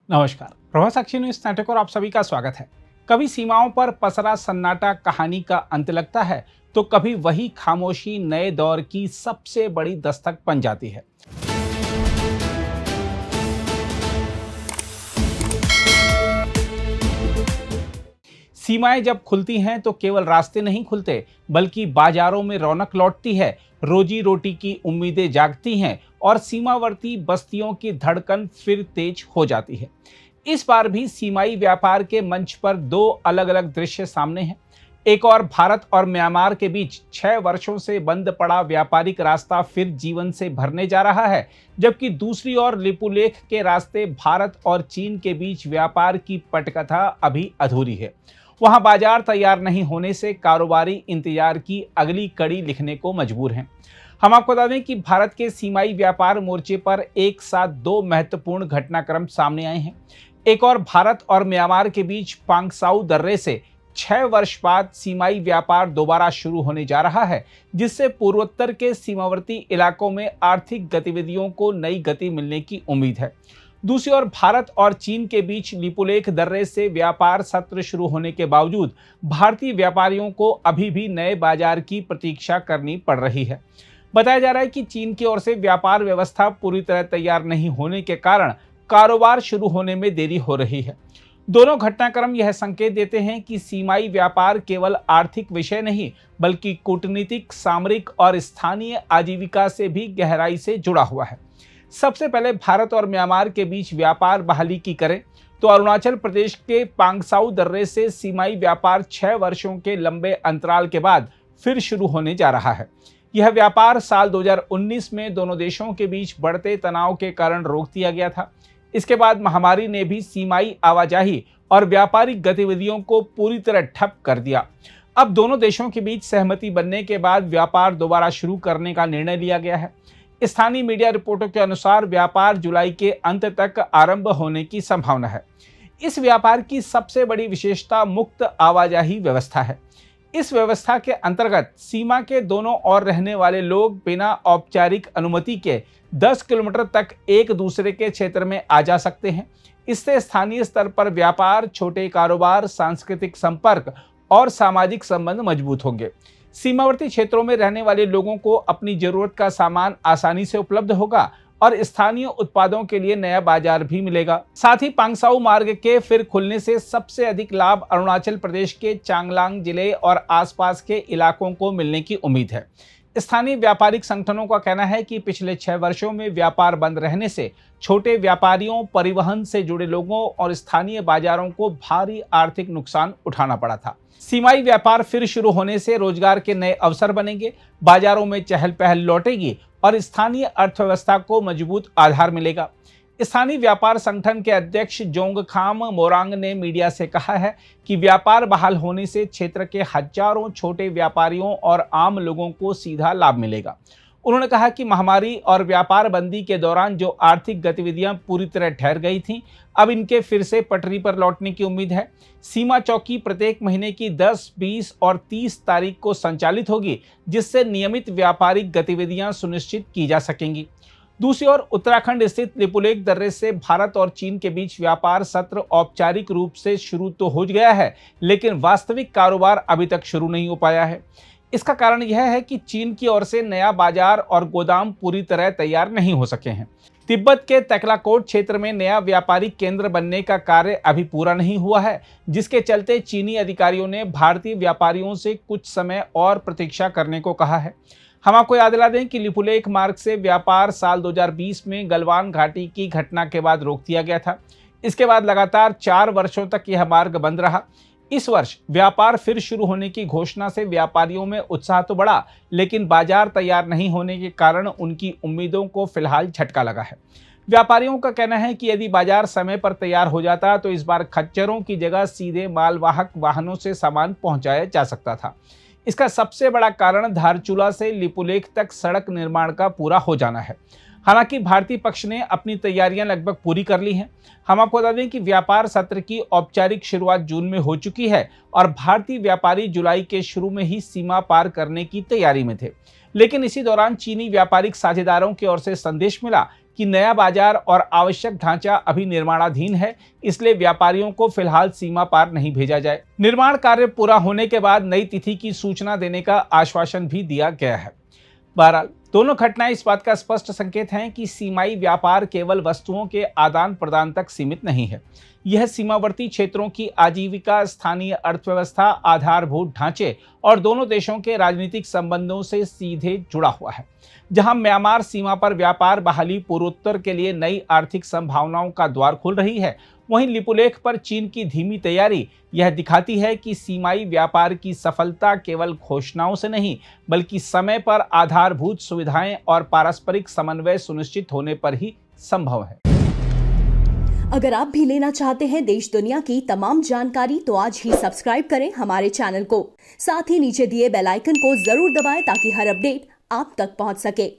नमस्कार। प्रभा साक्षी news network और आप सभी का स्वागत है। कभी सीमाओं पर पसरा सन्नाटा कहानी का अंत लगता है, तो कभी वही खामोशी नए दौर की सबसे बड़ी दस्तक बन जाती है। सीमाएं जब खुलती हैं तो केवल रास्ते नहीं खुलते, बल्कि बाजारों में रौनक लौटती है, रोजी रोटी की उम्मीदें जागती हैं और सीमावर्ती बस्तियों की धड़कन फिर तेज हो जाती है। इस बार भी सीमाई व्यापार के मंच पर दो अलग अलग दृश्य सामने हैं। एक और भारत और म्यांमार के बीच 6 वर्षों से बंद पड़ा व्यापारिक रास्ता फिर जीवन से भरने जा रहा है, जबकि दूसरी ओर लिपुलेख के रास्ते भारत और चीन के बीच व्यापार की पटकथा अभी अधूरी है। वहां बाजार तैयार नहीं होने से कारोबारी इंतजार की अगली कड़ी लिखने को मजबूर हैं। हम आपको बता दें कि भारत के सीमाई व्यापार मोर्चे पर एक साथ दो महत्वपूर्ण घटनाक्रम सामने आए हैं। एक और भारत और म्यांमार के बीच पांगसाउ दर्रे से 6 वर्ष बाद सीमाई व्यापार दोबारा शुरू होने जा रहा है, जिससे पूर्वोत्तर के सीमावर्ती इलाकों में आर्थिक गतिविधियों को नई गति मिलने की उम्मीद है। दूसरी ओर भारत और चीन के बीच लिपुलेख दर्रे से व्यापार सत्र शुरू होने के बावजूद भारतीय व्यापारियों को अभी भी नए बाजार की प्रतीक्षा करनी पड़ रही है। बताया जा रहा है कि चीन की ओर से व्यापार व्यवस्था पूरी तरह तैयार नहीं होने के कारण कारोबार शुरू होने में देरी हो रही है। दोनों घटनाक्रम यह संकेत देते हैं कि सीमाई व्यापार केवल आर्थिक विषय नहीं, बल्कि कूटनीतिक, सामरिक और स्थानीय आजीविका से भी गहराई से जुड़ा हुआ है। सबसे पहले भारत और म्यांमार के बीच व्यापार बहाली की करें तो अरुणाचल प्रदेश के पांगसाउ दर्रे से सीमाई व्यापार 6 वर्षों के लंबे अंतराल के बाद फिर शुरू होने जा रहा है। यह व्यापार साल 2019 में दोनों देशों के बीच बढ़ते तनाव के कारण रोक दिया गया था। इसके बाद महामारी ने भी सीमाई आवाजाही और व्यापारिक गतिविधियों को पूरी तरह ठप कर दिया। अब दोनों देशों के बीच सहमति बनने के बाद व्यापार दोबारा शुरू करने का निर्णय लिया गया है। स्थानीय मीडिया रिपोर्टों के अनुसार व्यापार जुलाई के अंत तक आरंभ होने की संभावना है। इस व्यापार की सबसे बड़ी विशेषता मुक्त आवाजाही व्यवस्था है। इस व्यवस्था के अंतर्गत सीमा के दोनों ओर रहने वाले लोग बिना औपचारिक अनुमति के 10 किलोमीटर तक एक दूसरे के क्षेत्र में आ जा सकते हैं। इससे स्थानीय स्तर पर व्यापार, छोटे कारोबार, सांस्कृतिक संपर्क और सामाजिक संबंध मजबूत होंगे। सीमावर्ती क्षेत्रों में रहने वाले लोगों को अपनी जरूरत का सामान आसानी से उपलब्ध होगा और स्थानीय उत्पादों के लिए नया बाजार भी मिलेगा। साथ ही पांगसाउ मार्ग के फिर खुलने से सबसे अधिक लाभ अरुणाचल प्रदेश के चांगलांग जिले और आसपास के इलाकों को मिलने की उम्मीद है। स्थानीय व्यापारिक संगठनों का कहना है कि पिछले 6 वर्षों में व्यापार बंद रहने से छोटे व्यापारियों, परिवहन से जुड़े लोगों और स्थानीय बाजारों को भारी आर्थिक नुकसान उठाना पड़ा था। सीमाई व्यापार फिर शुरू होने से रोजगार के नए अवसर बनेंगे, बाजारों में चहल पहल लौटेगी और स्थानीय अर्थव्यवस्था को मजबूत आधार मिलेगा। स्थानीय व्यापार संगठन के अध्यक्ष जोंगखाम मोरांग ने मीडिया से कहा है कि व्यापार बहाल होने से क्षेत्र के हजारों छोटे व्यापारियों और आम लोगों को सीधा लाभ मिलेगा। उन्होंने कहा कि महामारी और व्यापार बंदी के दौरान जो आर्थिक गतिविधियां पूरी तरह ठहर गई थीं, अब इनके फिर से पटरी पर लौटने की उम्मीद है। सीमा चौकी प्रत्येक महीने की 10, 20 और 30 तारीख को संचालित होगी, जिससे नियमित व्यापारिक गतिविधियां सुनिश्चित की जा सकेंगी। दूसरी ओर उत्तराखंड स्थित लिपुलेख दर्रे से भारत और चीन के बीच व्यापार सत्र औपचारिक रूप से शुरू तो हो गया है, लेकिन वास्तविक कारोबार अभी तक शुरू नहीं हो पाया है। इसका कारण यह है कि चीन की ओर से नया बाजार और गोदाम पूरी तरह तैयार नहीं हो सके हैं। तिब्बत के तकलाकोट क्षेत्र में नया व्यापारिक केंद्र बनने का कार्य अभी पूरा नहीं हुआ है, जिसके चलते चीनी अधिकारियों ने भारतीय व्यापारियों से कुछ समय और प्रतीक्षा करने को कहा है। हम आपको याद दिला दें कि लिपुलेख मार्ग से व्यापार साल 2020 में गलवान घाटी की घटना के बाद रोक दिया गया था। इसके बाद लगातार 4 वर्षों तक यह मार्ग बंद रहा। इस वर्ष व्यापार फिर शुरू होने की घोषणा से व्यापारियों में उत्साह तो बढ़ा, लेकिन बाजार तैयार नहीं होने के कारण उनकी उम्मीदों को फिलहाल झटका लगा है। व्यापारियों का कहना है कि यदि बाजार समय पर तैयार हो जाता तो इस बार खच्चरों की जगह सीधे मालवाहक वाहनों से सामान पहुंचाया जा सकता था। इसका सबसे बड़ा कारण धारचूला से लिपुलेख तक सड़क निर्माण का पूरा हो जाना है। हालांकि भारतीय पक्ष ने अपनी तैयारियां लगभग पूरी कर ली हैं। हम आपको बता दें कि व्यापार सत्र की औपचारिक शुरुआत जून में हो चुकी है और भारतीय व्यापारी जुलाई के शुरू में ही सीमा पार करने की तैयारी में थे। लेकिन इसी दौरान चीनी व्यापारिक साझेदारों की ओर से संदेश मिला कि नया बाजार और आवश्यक ढांचा अभी निर्माणाधीन है, इसलिए व्यापारियों को फिलहाल सीमा पार नहीं भेजा जाए। निर्माण कार्य पूरा होने के बाद नई तिथि की सूचना देने का आश्वासन भी दिया गया है। बहरहाल दोनों घटनाएं इस बात का स्पष्ट संकेत हैं कि सीमाई व्यापार केवल वस्तुओं के आदान प्रदान तक सीमित नहीं है। यह सीमावर्ती क्षेत्रों की आजीविका, स्थानीय अर्थव्यवस्था, आधारभूत ढांचे और दोनों देशों के राजनीतिक संबंधों से सीधे जुड़ा हुआ है। जहां म्यांमार सीमा पर व्यापार बहाली पूर्वोत्तर के लिए नई आर्थिक संभावनाओं का द्वार खोल रही है, वहीं लिपुलेख पर चीन की धीमी तैयारी यह दिखाती है कि सीमाई व्यापार की सफलता केवल घोषणाओं से नहीं, बल्कि समय पर आधारभूत सुविधाएं और पारस्परिक समन्वय सुनिश्चित होने पर ही संभव है। अगर आप भी लेना चाहते हैं देश दुनिया की तमाम जानकारी तो आज ही सब्सक्राइब करें हमारे चैनल को। साथ ही नीचे दिए बेल आइकन को जरूर दबाएं ताकि हर अपडेट आप तक पहुंच सके।